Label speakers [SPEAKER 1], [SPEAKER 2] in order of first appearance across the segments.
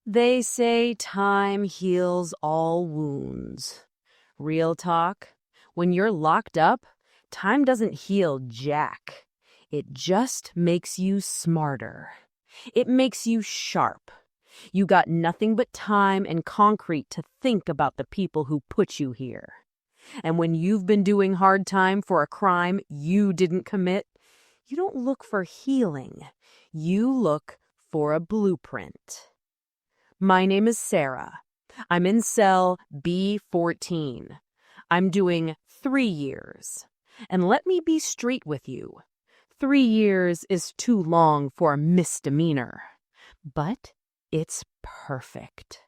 [SPEAKER 1] They say time heals all wounds. Real talk, when you're locked up, time doesn't heal jack. It just makes you smarter. It makes you sharp. You got nothing but time and concrete to think about the people who put you here. And when you've been doing hard time for a crime you didn't commit, you don't look for healing. You look for a blueprint. My name is Sarah. I'm in cell B14. I'm doing 3 years. And let me be straight with you. 3 years is too long for a misdemeanor. But it's perfect.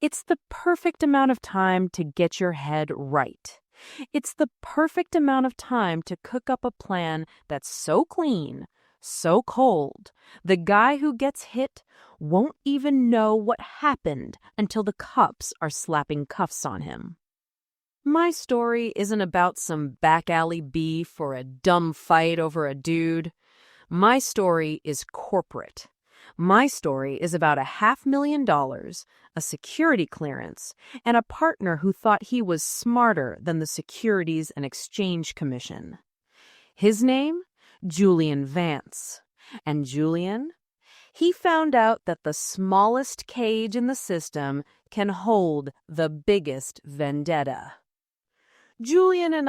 [SPEAKER 1] It's the perfect amount of time to get your head right. It's the perfect amount of time to cook up a plan that's so clean, so cold, the guy who gets hit won't even know what happened until the cops are slapping cuffs on him. My story isn't about some back alley beef or a dumb fight over a dude. My story is corporate. My story is about $500,000, a security clearance, and a partner who thought he was smarter than the Securities and Exchange Commission. His name? Julian Vance. And Julian? He found out that the smallest cage in the system can hold the biggest vendetta. Julian and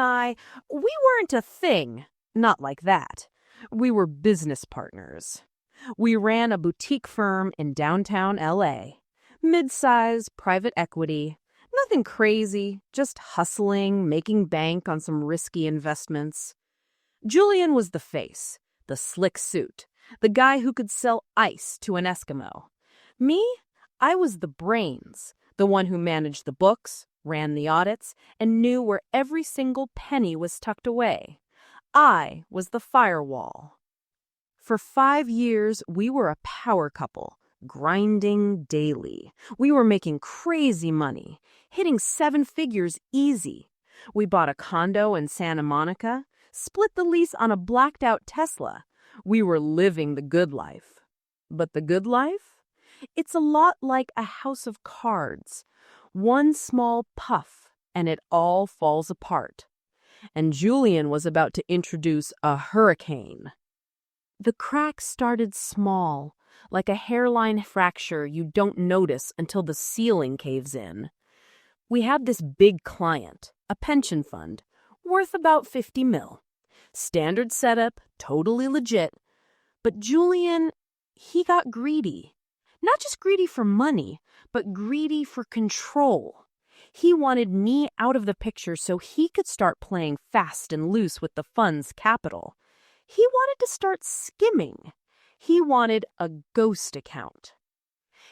[SPEAKER 1] we weren't a thing. Not like that. We were business partners. We ran a boutique firm in downtown LA. Mid-size, private equity. Nothing crazy, just hustling, making bank on some risky investments. Julian was the face, the slick suit, the guy who could sell ice to an Eskimo. Me? I was the brains, the one who managed the books, ran the audits, and knew where every single penny was tucked away. I was the firewall. For 5 years, we were a power couple, grinding daily. We were making crazy money, hitting 7 figures easy. We bought a condo in Santa Monica, split the lease on a blacked-out Tesla. We were living the good life. But the good life? It's a lot like a house of cards. One small puff, and it all falls apart. And Julian was about to introduce a hurricane. The cracks started small, like a hairline fracture you don't notice until the ceiling caves in. We had this big client, a pension fund, worth about 50 mil. Standard setup, totally legit. But Julian, he got greedy. Not just greedy for money, but greedy for control. He wanted me out of the picture so he could start playing fast and loose with the fund's capital. He wanted to start skimming. He wanted a ghost account.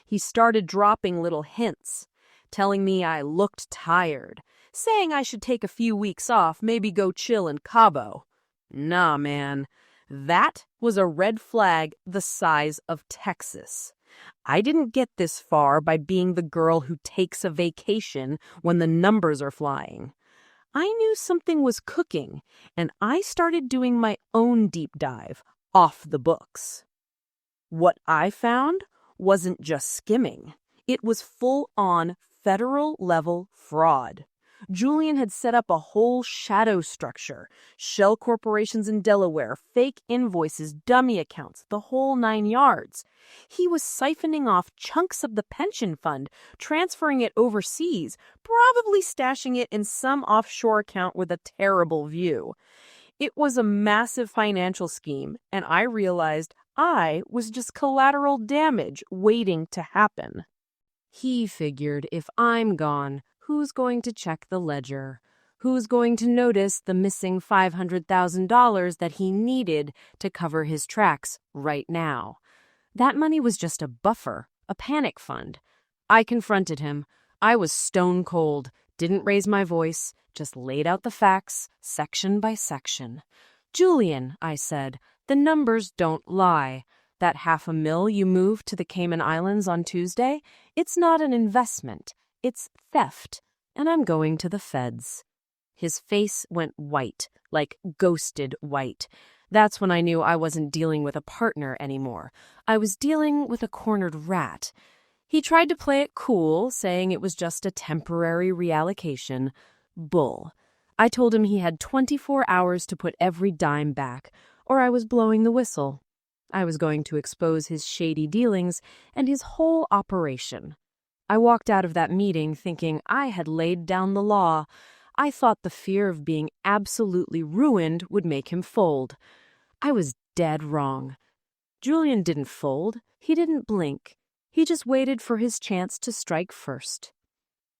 [SPEAKER 1] He started dropping little hints, telling me I looked tired, saying I should take a few weeks off, maybe go chill in Cabo. Nah, man. That was a red flag the size of Texas. I didn't get this far by being the girl who takes a vacation when the numbers are flying. I knew something was cooking, and I started doing my own deep dive, off the books. What I found wasn't just skimming. It was full-on federal-level fraud. Julian had set up a whole shadow structure, shell corporations in Delaware, fake invoices, dummy accounts, the whole 9 yards. He was siphoning off chunks of the pension fund, transferring it overseas, probably stashing it in some offshore account with a terrible view. It was a massive financial scheme, and I realized I was just collateral damage waiting to happen. He figured if I'm gone, who's going to check the ledger? Who's going to notice the missing $500,000 that he needed to cover his tracks right now? That money was just a buffer, a panic fund. I confronted him. I was stone cold, didn't raise my voice, just laid out the facts, section by section. Julian, I said, the numbers don't lie. That $500,000 you moved to the Cayman Islands on Tuesday, it's not an investment. It's theft, and I'm going to the feds. His face went white, like ghosted white. That's when I knew I wasn't dealing with a partner anymore. I was dealing with a cornered rat. He tried to play it cool, saying it was just a temporary reallocation. Bull. I told him he had 24 hours to put every dime back, or I was blowing the whistle. I was going to expose his shady dealings and his whole operation. I walked out of that meeting thinking I had laid down the law. I thought the fear of being absolutely ruined would make him fold. I was dead wrong. Julian didn't fold. He didn't blink. He just waited for his chance to strike first.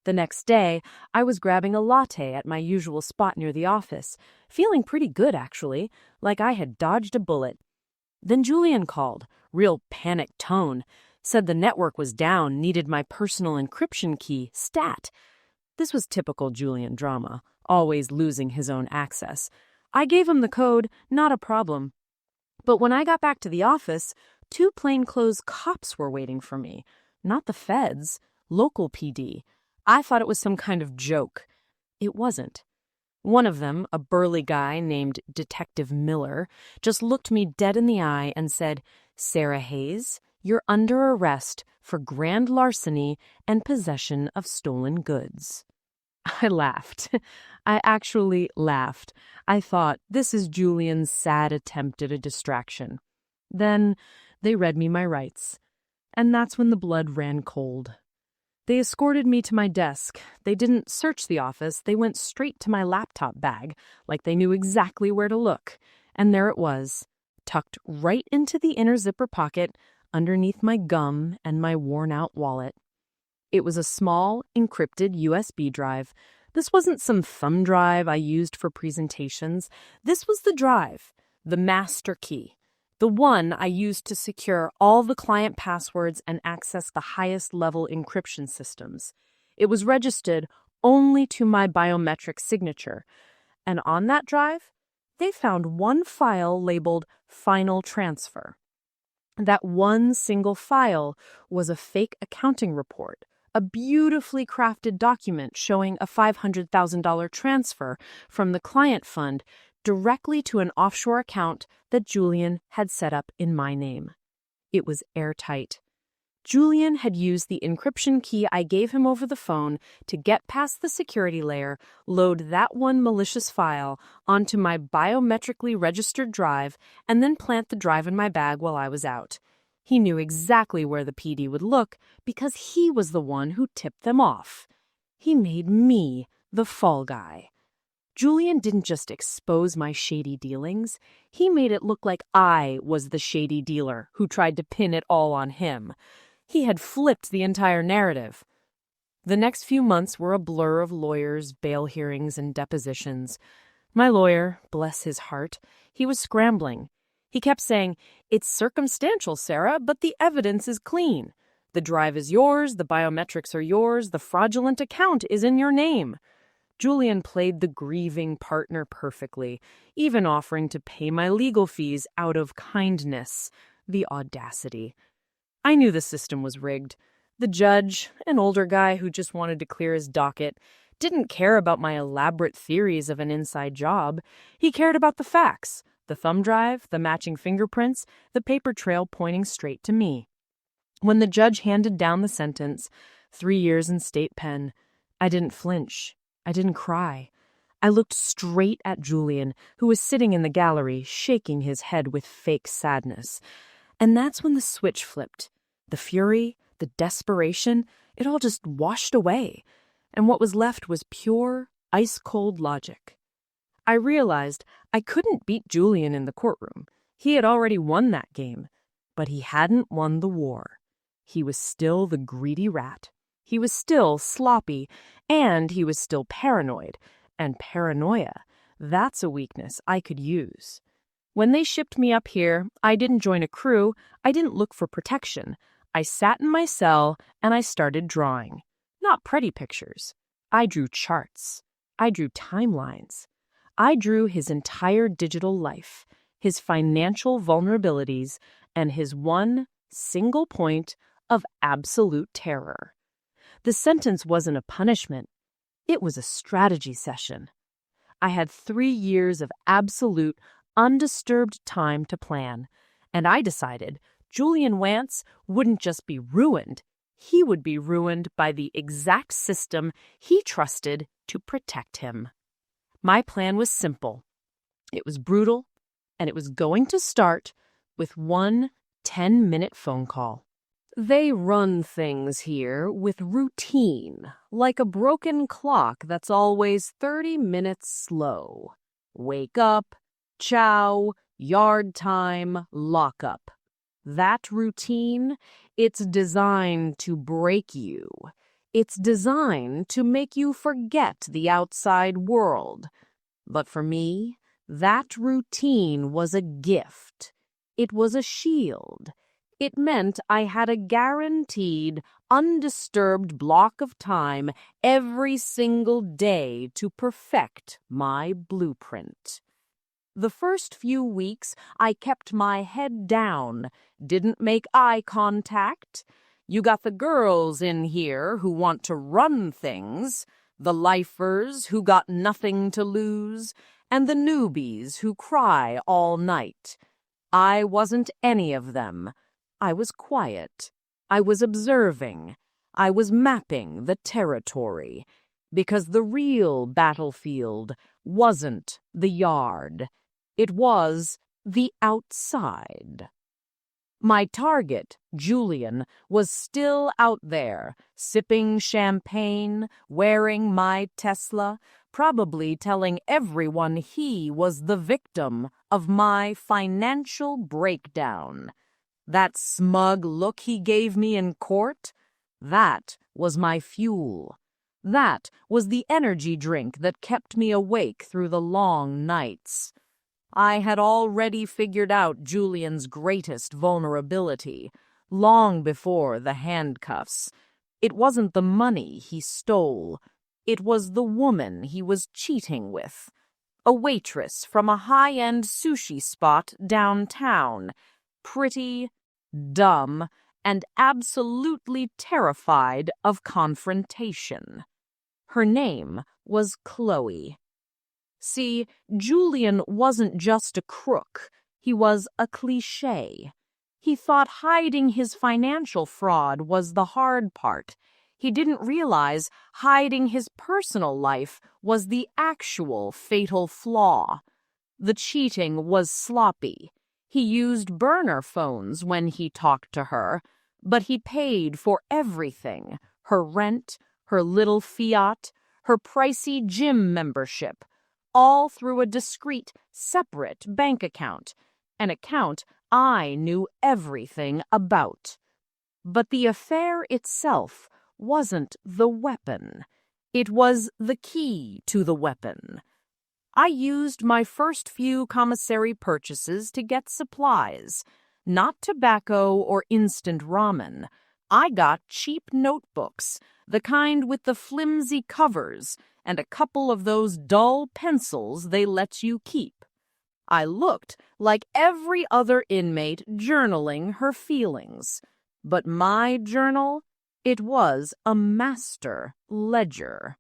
[SPEAKER 1] The next day, I was grabbing a latte at my usual spot near the office, feeling pretty good actually, like I had dodged a bullet. Then Julian called, real panic tone, said the network was down, needed my personal encryption key, stat. This was typical Julian drama, always losing his own access. I gave him the code, not a problem. But when I got back to the office, 2 plainclothes cops were waiting for me. Not the feds, local PD. I thought it was some kind of joke. It wasn't. One of them, a burly guy named Detective Miller, just looked me dead in the eye and said, "Sarah Hayes, you're under arrest for grand larceny and possession of stolen goods." I laughed. I actually laughed. I thought, this is Julian's sad attempt at a distraction. Then they read me my rights. And that's when the blood ran cold. They escorted me to my desk. They didn't search the office. They went straight to my laptop bag, like they knew exactly where to look. And there it was, tucked right into the inner zipper pocket, underneath my gum and my worn-out wallet. It was a small, encrypted USB drive. This wasn't some thumb drive I used for presentations. This was the drive, the master key, the one I used to secure all the client passwords and access the highest level encryption systems. It was registered only to my biometric signature. And on that drive, they found one file labeled Final Transfer. That one single file was a fake accounting report, a beautifully crafted document showing a $500,000 transfer from the client fund directly to an offshore account that Julian had set up in my name. It was airtight. Julian had used the encryption key I gave him over the phone to get past the security layer, load that one malicious file onto my biometrically registered drive, and then plant the drive in my bag while I was out. He knew exactly where the PD would look because he was the one who tipped them off. He made me the fall guy. Julian didn't just expose my shady dealings. He made it look like I was the shady dealer who tried to pin it all on him. He had flipped the entire narrative. The next few months were a blur of lawyers, bail hearings, and depositions. My lawyer, bless his heart, he was scrambling. He kept saying, "It's circumstantial, Sarah, but the evidence is clean. The drive is yours, the biometrics are yours, the fraudulent account is in your name." Julian played the grieving partner perfectly, even offering to pay my legal fees out of kindness. The audacity. I knew the system was rigged. The judge, an older guy who just wanted to clear his docket, didn't care about my elaborate theories of an inside job. He cared about the facts, the thumb drive, the matching fingerprints, the paper trail pointing straight to me. When the judge handed down the sentence, 3 years in state pen, I didn't flinch. I didn't cry. I looked straight at Julian, who was sitting in the gallery, shaking his head with fake sadness. And that's when the switch flipped. The fury, the desperation, it all just washed away. And what was left was pure, ice-cold logic. I realized I couldn't beat Julian in the courtroom. He had already won that game. But he hadn't won the war. He was still the greedy rat. He was still sloppy, and he was still paranoid. And paranoia, that's a weakness I could use. When they shipped me up here, I didn't join a crew. I didn't look for protection. I sat in my cell and I started drawing. Not pretty pictures. I drew charts. I drew timelines. I drew his entire digital life, his financial vulnerabilities, and his one single point of absolute terror. The sentence wasn't a punishment. It was a strategy session. I had 3 years of absolute, undisturbed time to plan, and I decided Julian Wance wouldn't just be ruined, he would be ruined by the exact system he trusted to protect him. My plan was simple. It was brutal, and it was going to start with one 10-minute phone call. They run things here with routine, like a broken clock that's always 30 minutes slow. Wake up, chow, yard time, lock up. That routine, it's designed to break you. It's designed to make you forget the outside world. But for me, that routine was a gift. It was a shield. It meant I had a guaranteed, undisturbed block of time every single day to perfect my blueprint. The first few weeks, I kept my head down, didn't make eye contact. You got the girls in here who want to run things, the lifers who got nothing to lose, and the newbies who cry all night. I wasn't any of them. I was quiet. I was observing. I was mapping the territory, because the real battlefield wasn't the yard. It was the outside. My target, Julian, was still out there, sipping champagne, wearing my Tesla, probably telling everyone he was the victim of my financial breakdown. That smug look he gave me in court, that was my fuel. That was the energy drink that kept me awake through the long nights. I had already figured out Julian's greatest vulnerability, long before the handcuffs. It wasn't the money he stole. It was the woman he was cheating with. A waitress from a high-end sushi spot downtown. Pretty, dumb, and absolutely terrified of confrontation. Her name was Chloe. See, Julian wasn't just a crook, he was a cliché. He thought hiding his financial fraud was the hard part. He didn't realize hiding his personal life was the actual fatal flaw. The cheating was sloppy. He used burner phones when he talked to her, but he paid for everything: her rent, her little Fiat, her pricey gym membership, all through a discreet, separate bank account, an account I knew everything about. But the affair itself wasn't the weapon. It was the key to the weapon. I used my first few commissary purchases to get supplies, not tobacco or instant ramen. I got cheap notebooks, the kind with the flimsy covers, and a couple of those dull pencils they let you keep. I looked like every other inmate journaling her feelings. But my journal, it was a master ledger.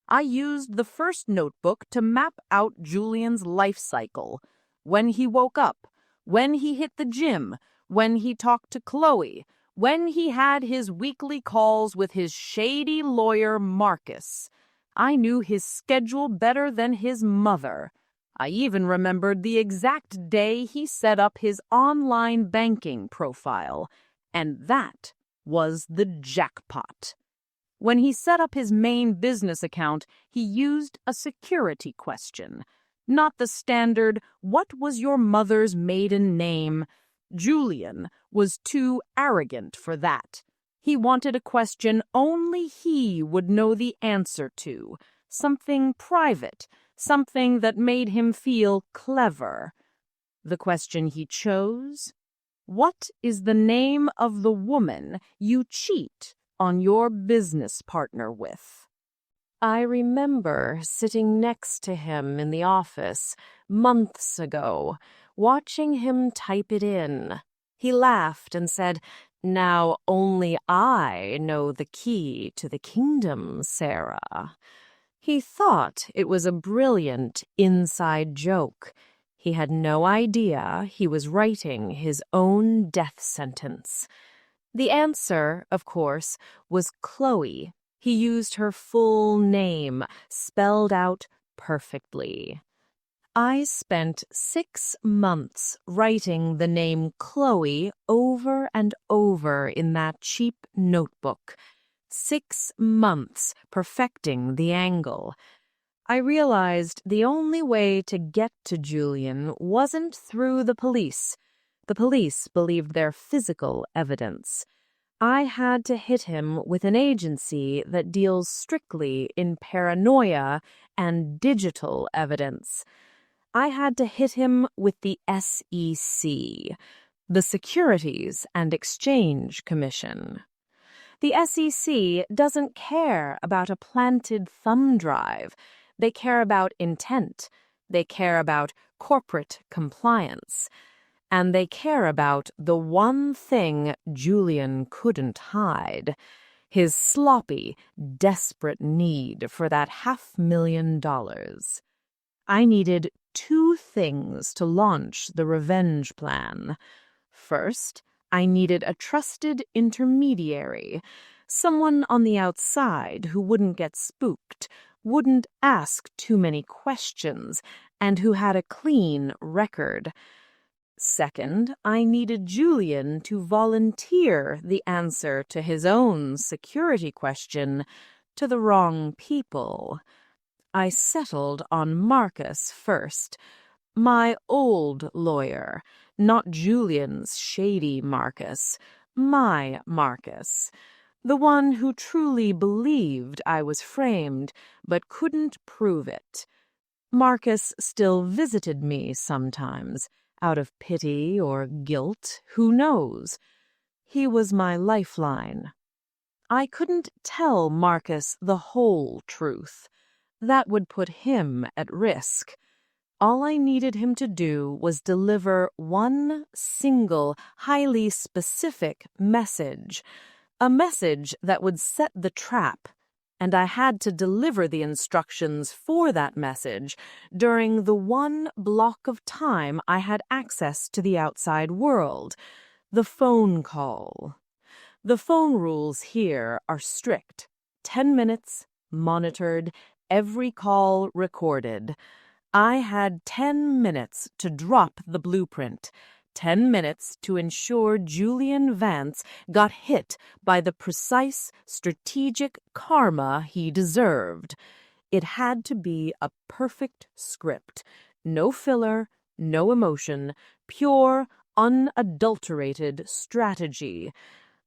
[SPEAKER 1] I used the first notebook to map out Julian's life cycle. When he woke up, when he hit the gym, when he talked to Chloe, when he had his weekly calls with his shady lawyer Marcus. I knew his schedule better than his mother. I even remembered the exact day he set up his online banking profile, and that was the jackpot. When he set up his main business account, he used a security question, not the standard, "What was your mother's maiden name?" Julian was too arrogant for that. He wanted a question only he would know the answer to, something private, something that made him feel clever. The question he chose: what is the name of the woman you cheat on your business partner with? I remember sitting next to him in the office months ago, watching him type it in. He laughed and said, "Now only I know the key to the kingdom, Sarah." He thought it was a brilliant inside joke. He had no idea he was writing his own death sentence. The answer, of course, was Chloe. He used her full name, spelled out perfectly. I spent 6 months writing the name Chloe over and over in that cheap notebook. 6 months perfecting the angle. I realized the only way to get to Julian wasn't through the police. The police believed their physical evidence. I had to hit him with an agency that deals strictly in paranoia and digital evidence. I had to hit him with the SEC, the Securities and Exchange Commission. The SEC doesn't care about a planted thumb drive. They care about intent. They care about corporate compliance. And they care about the one thing Julian couldn't hide, his sloppy, desperate need for that $500,000. I needed 2 things to launch the revenge plan. First, I needed a trusted intermediary, someone on the outside who wouldn't get spooked, wouldn't ask too many questions, and who had a clean record. Second, I needed Julian to volunteer the answer to his own security question to the wrong people. I settled on Marcus first, my old lawyer, not Julian's shady Marcus, my Marcus, the one who truly believed I was framed but couldn't prove it. Marcus still visited me sometimes, out of pity or guilt, who knows? He was my lifeline. I couldn't tell Marcus the whole truth. That would put him at risk. All I needed him to do was deliver one single, highly specific message, a message that would set the trap, and I had to deliver the instructions for that message during the one block of time I had access to the outside world, the phone call. The phone rules here are strict. 10 minutes, monitored, every call recorded. I had 10 minutes to drop the blueprint, 10 minutes to ensure Julian Vance got hit by the precise strategic karma he deserved. It had to be a perfect script. No filler, no emotion, pure, unadulterated strategy.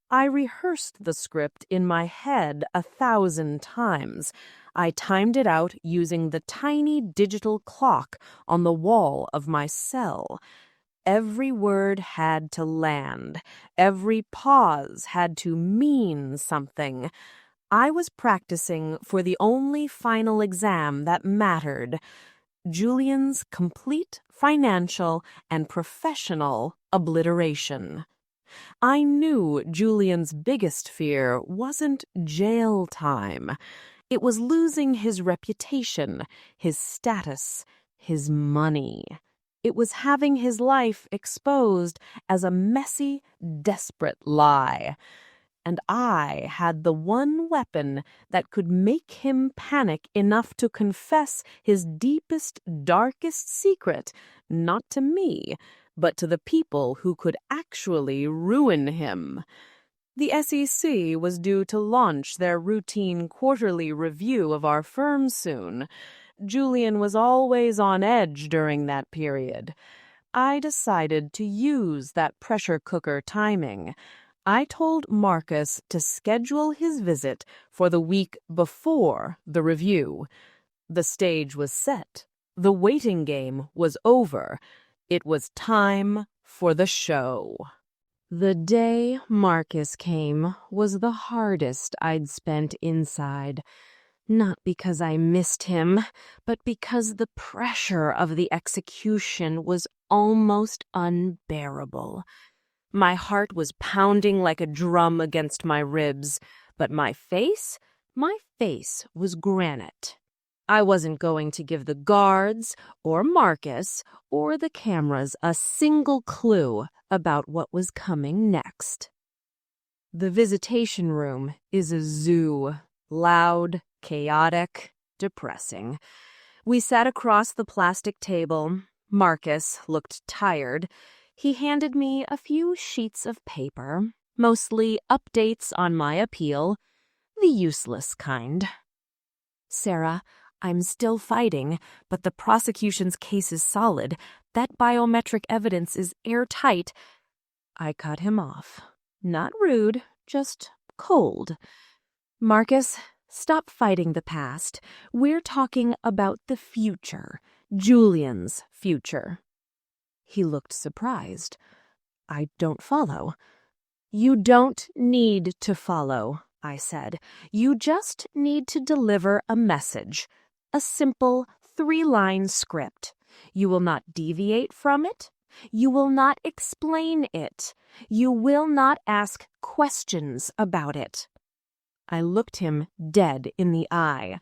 [SPEAKER 1] I rehearsed the script in my head 1,000 times. I timed it out using the tiny digital clock on the wall of my cell. Every word had to land. Every pause had to mean something. I was practicing for the only final exam that mattered, Julian's complete financial and professional obliteration. I knew Julian's biggest fear wasn't jail time. It was losing his reputation, his status, his money. It was having his life exposed as a messy, desperate lie. And I had the one weapon that could make him panic enough to confess his deepest, darkest secret, not to me, but to the people who could actually ruin him. The SEC was due to launch their routine quarterly review of our firm soon. Julian was always on edge during that period. I decided to use that pressure cooker timing. I told Marcus to schedule his visit for the week before the review. The stage was set. The waiting game was over. It was time for the show. The day Marcus came was the hardest I'd spent inside. Not because I missed him, but because the pressure of the execution was almost unbearable. My heart was pounding like a drum against my ribs, but my face was granite. I wasn't going to give the guards, or Marcus, or the cameras a single clue about what was coming next. The visitation room is a zoo. Loud, chaotic, depressing. We sat across the plastic table. Marcus looked tired. He handed me a few sheets of paper, mostly updates on my appeal, the useless kind. "Sarah, I'm still fighting, but the prosecution's case is solid. That biometric evidence is airtight." I cut him off. Not rude, just cold. "Marcus, stop fighting the past. We're talking about the future, Julian's future." He looked surprised. "I don't follow." "You don't need to follow," I said. "You just need to deliver a message, a simple 3-line script. You will not deviate from it. You will not explain it. You will not ask questions about it." I looked him dead in the eye.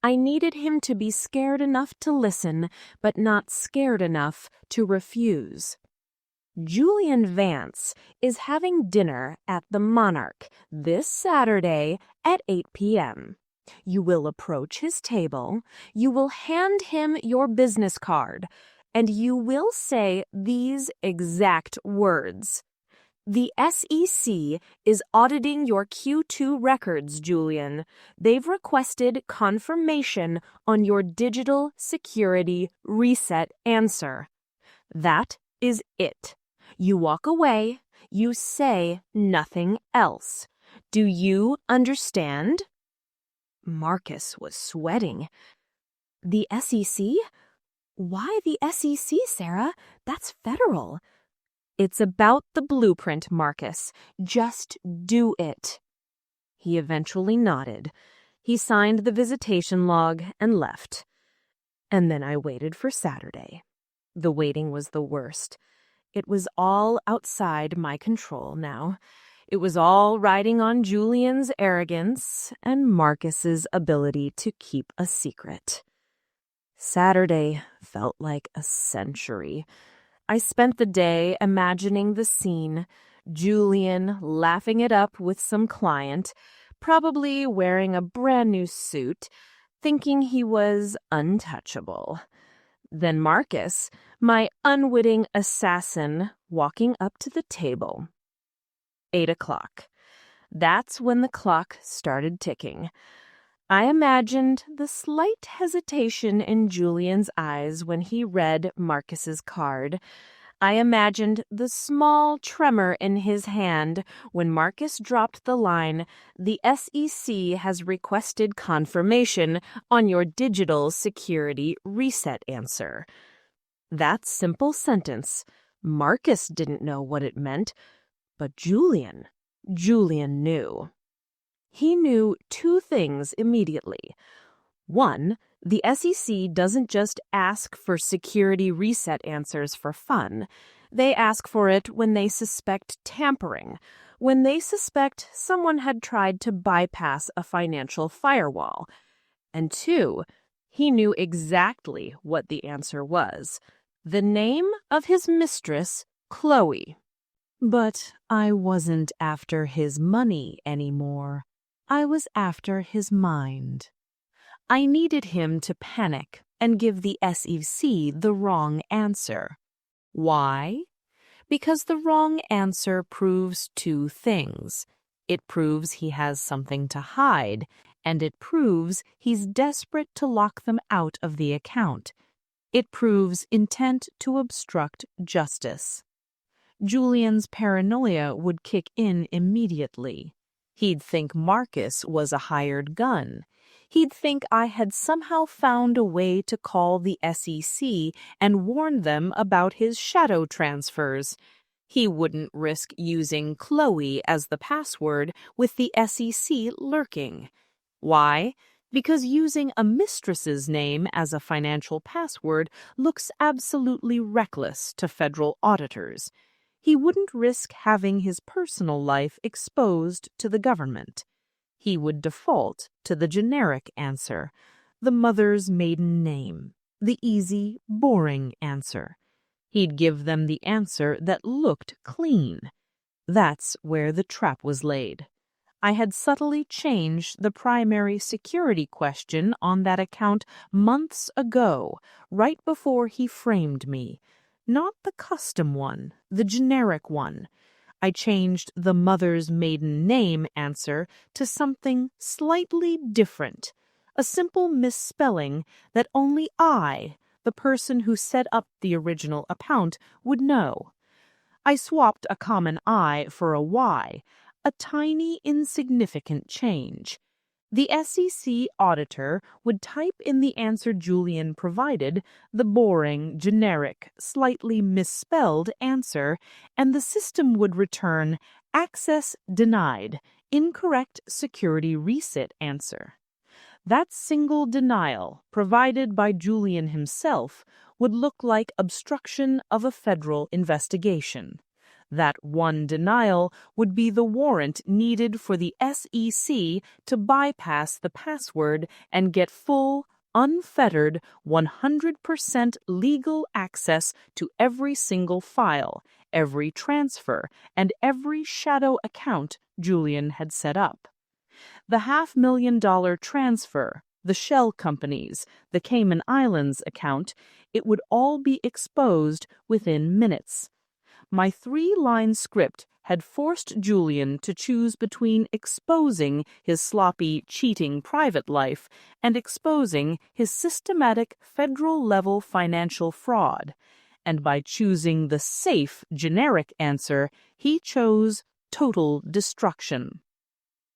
[SPEAKER 1] I needed him to be scared enough to listen, but not scared enough to refuse. Julian Vance is having dinner at the Monarch this Saturday at 8 p.m. You will approach his table, you will hand him your business card, and you will say these exact words: "The SEC is auditing your Q2 records, Julian. They've requested confirmation on your digital security reset answer." That is it. You walk away. You say nothing else. Do you understand? Marcus was sweating. "The SEC? Why the SEC, Sarah? That's federal." "It's about the blueprint, Marcus. Just do it." He eventually nodded. He signed the visitation log and left. And then I waited for Saturday. The waiting was the worst. It was all outside my control now. It was all riding on Julian's arrogance and Marcus's ability to keep a secret. Saturday felt like a century. I spent the day imagining the scene, Julian laughing it up with some client, probably wearing a brand new suit, thinking he was untouchable. Then Marcus, my unwitting assassin, walking up to the table. 8 o'clock. That's when the clock started ticking. I imagined the slight hesitation in Julian's eyes when he read Marcus's card. I imagined the small tremor in his hand when Marcus dropped the line, "The SEC has requested confirmation on your digital security reset answer." That simple sentence, Marcus didn't know what it meant, but Julian knew. He knew 2 things immediately. 1, the SEC doesn't just ask for security reset answers for fun. They ask for it when they suspect tampering, when they suspect someone had tried to bypass a financial firewall. And 2, he knew exactly what the answer was: the name of his mistress, Chloe. But I wasn't after his money anymore. I was after his mind. I needed him to panic and give the SEC the wrong answer. Why? Because the wrong answer proves 2 things. It proves he has something to hide, and it proves he's desperate to lock them out of the account. It proves intent to obstruct justice. Julian's paranoia would kick in immediately. He'd think Marcus was a hired gun. He'd think I had somehow found a way to call the SEC and warn them about his shadow transfers. He wouldn't risk using Chloe as the password with the SEC lurking. Why? Because using a mistress's name as a financial password looks absolutely reckless to federal auditors. He wouldn't risk having his personal life exposed to the government. He would default to the generic answer, the mother's maiden name, the easy, boring answer. He'd give them the answer that looked clean. That's where the trap was laid. I had subtly changed the primary security question on that account months ago, right before he framed me. Not the custom one, the generic one. I changed the mother's maiden name answer to something slightly different, a simple misspelling that only I, the person who set up the original account, would know. I swapped a common I for a Y, a tiny, insignificant change. The SEC auditor would type in the answer Julian provided, the boring, generic, slightly misspelled answer, and the system would return access denied, incorrect security reset answer. That single denial, provided by Julian himself, would look like obstruction of a federal investigation. That one denial would be the warrant needed for the SEC to bypass the password and get full, unfettered, 100% legal access to every single file, every transfer, and every shadow account Julian had set up. The $500,000 transfer, the shell companies, the Cayman Islands account, it would all be exposed within minutes. My 3-line script had forced Julian to choose between exposing his sloppy, cheating private life and exposing his systematic federal-level financial fraud. And by choosing the safe, generic answer, he chose total destruction.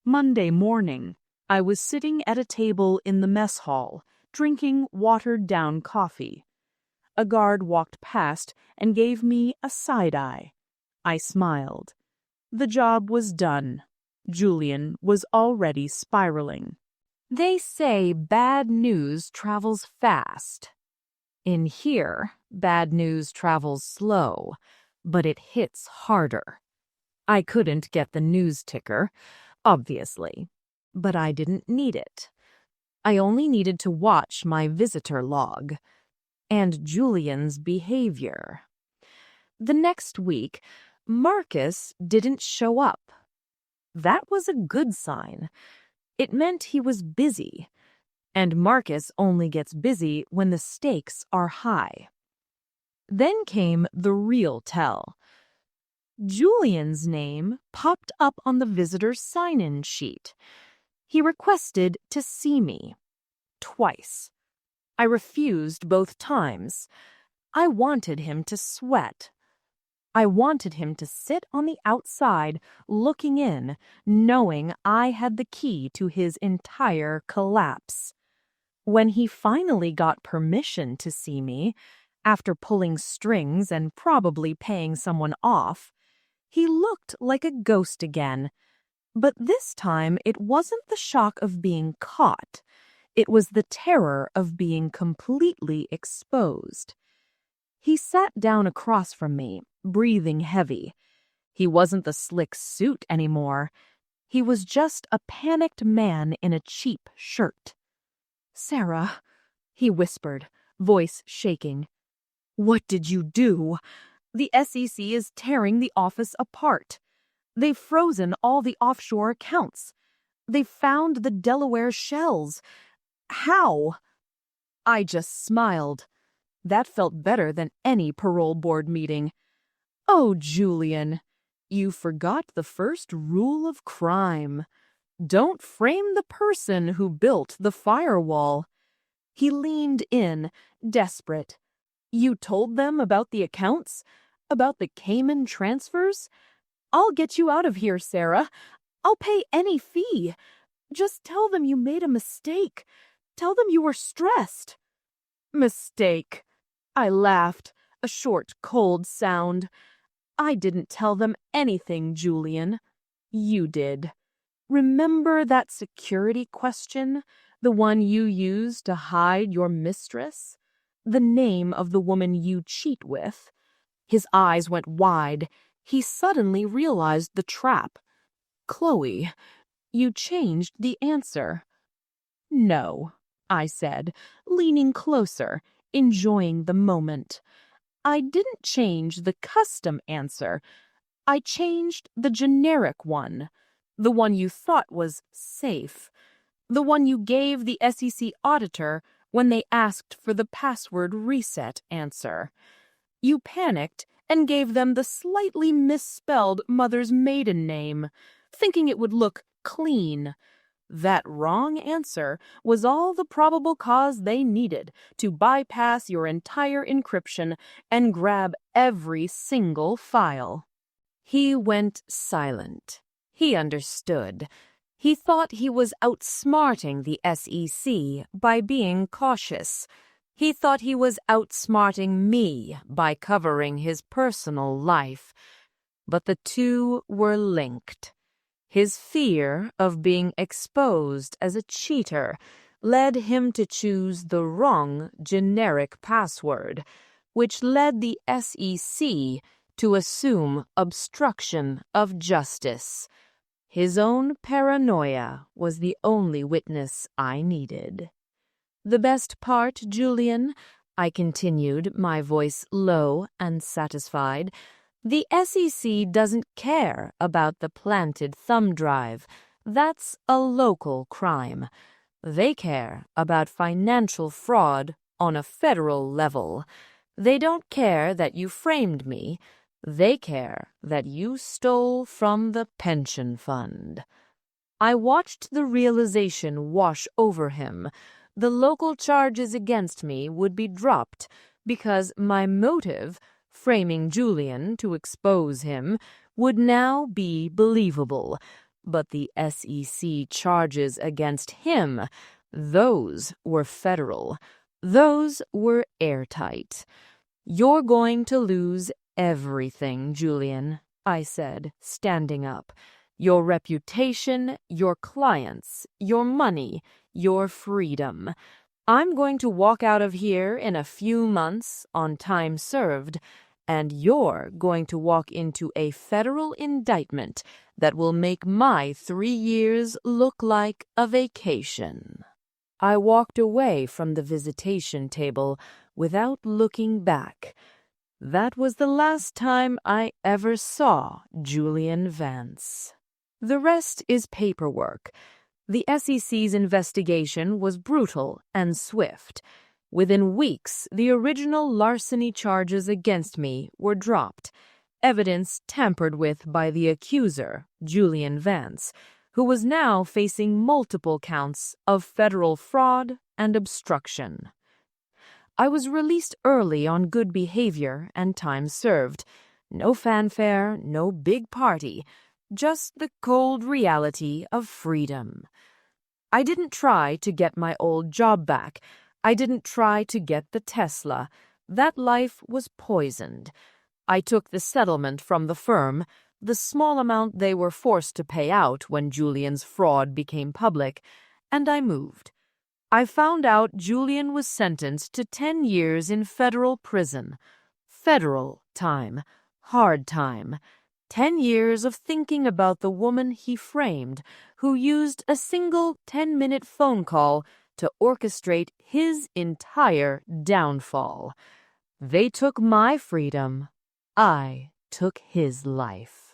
[SPEAKER 1] Monday morning, I was sitting at a table in the mess hall, drinking watered-down coffee. A guard walked past and gave me a side-eye. I smiled. The job was done. Julian was already spiraling. They say bad news travels fast. In here, bad news travels slow, but it hits harder. I couldn't get the news ticker, obviously, but I didn't need it. I only needed to watch my visitor log and Julian's behavior. The next week, Marcus didn't show up. That was a good sign. It meant he was busy, and Marcus only gets busy when the stakes are high. Then came the real tell. Julian's name popped up on the visitor's sign-in sheet. He requested to see me. Twice. I refused both times. I wanted him to sweat. I wanted him to sit on the outside, looking in, knowing I had the key to his entire collapse. When he finally got permission to see me, after pulling strings and probably paying someone off, he looked like a ghost again. But this time it wasn't the shock of being caught. It was the terror of being completely exposed. He sat down across from me, breathing heavy. He wasn't the slick suit anymore. He was just a panicked man in a cheap shirt. "Sarah," he whispered, voice shaking. "What did you do? The SEC is tearing the office apart. They've frozen all the offshore accounts. They've found the Delaware shells. How?" I just smiled. That felt better than any parole board meeting. "Oh, Julian, you forgot the first rule of crime. Don't frame the person who built the firewall." He leaned in, desperate. "You told them about the accounts? About the Cayman transfers? I'll get you out of here, Sarah. I'll pay any fee. Just tell them you made a mistake. Tell them you were stressed." "Mistake." I laughed, a short, cold sound. "I didn't tell them anything, Julian. You did. Remember that security question? The one you used to hide your mistress? The name of the woman you cheat with?" His eyes went wide. He suddenly realized the trap. "Chloe, you changed the answer." "No," I said, leaning closer, enjoying the moment. "I didn't change the custom answer.
[SPEAKER 2] I changed the generic one, the one you thought was safe, the one you gave the SEC auditor when they asked for the password reset answer. You panicked and gave them the slightly misspelled mother's maiden name, thinking it would look clean. That wrong answer was all the probable cause they needed to bypass your entire encryption and grab every single file. He went silent. He understood. He thought he was outsmarting the SEC by being cautious. He thought he was outsmarting me by covering his personal life. But the two were linked. His fear of being exposed as a cheater led him to choose the wrong generic password, which led the SEC to assume obstruction of justice. His own paranoia was the only witness I needed. The best part, Julian, I continued, my voice low and satisfied, the SEC doesn't care about the planted thumb drive. That's a local crime. They care about financial fraud on a federal level. They don't care that you framed me. They care that you stole from the pension fund. I watched the realization wash over him. The local charges against me would be dropped because my motive, framing Julian to expose him, would now be believable. But the SEC charges against him, those were federal. Those were airtight. You're going to lose everything, Julian, I said, standing up. Your reputation, your clients, your money, your freedom. I'm going to walk out of here in a few months on time served, and you're going to walk into a federal indictment that will make my 3 years look like a vacation. I walked away from the visitation table without looking back. That was the last time I ever saw Julian Vance. The rest is paperwork. The SEC's investigation was brutal and swift. Within weeks, the original larceny charges against me were dropped, evidence tampered with by the accuser, Julian Vance, who was now facing multiple counts of federal fraud and obstruction. I was released early on good behavior and time served. No fanfare, no big party, just the cold reality of freedom. I didn't try to get my old job back. I didn't try to get the Tesla. That life was poisoned. I took the settlement from the firm, the small amount they were forced to pay out when Julian's fraud became public, and I moved. I found out Julian was sentenced to 10 years in federal prison. Federal time. Hard time. 10 years of thinking about the woman he framed, who used a single 10-minute phone call to orchestrate his entire downfall. They took my freedom. I took his life.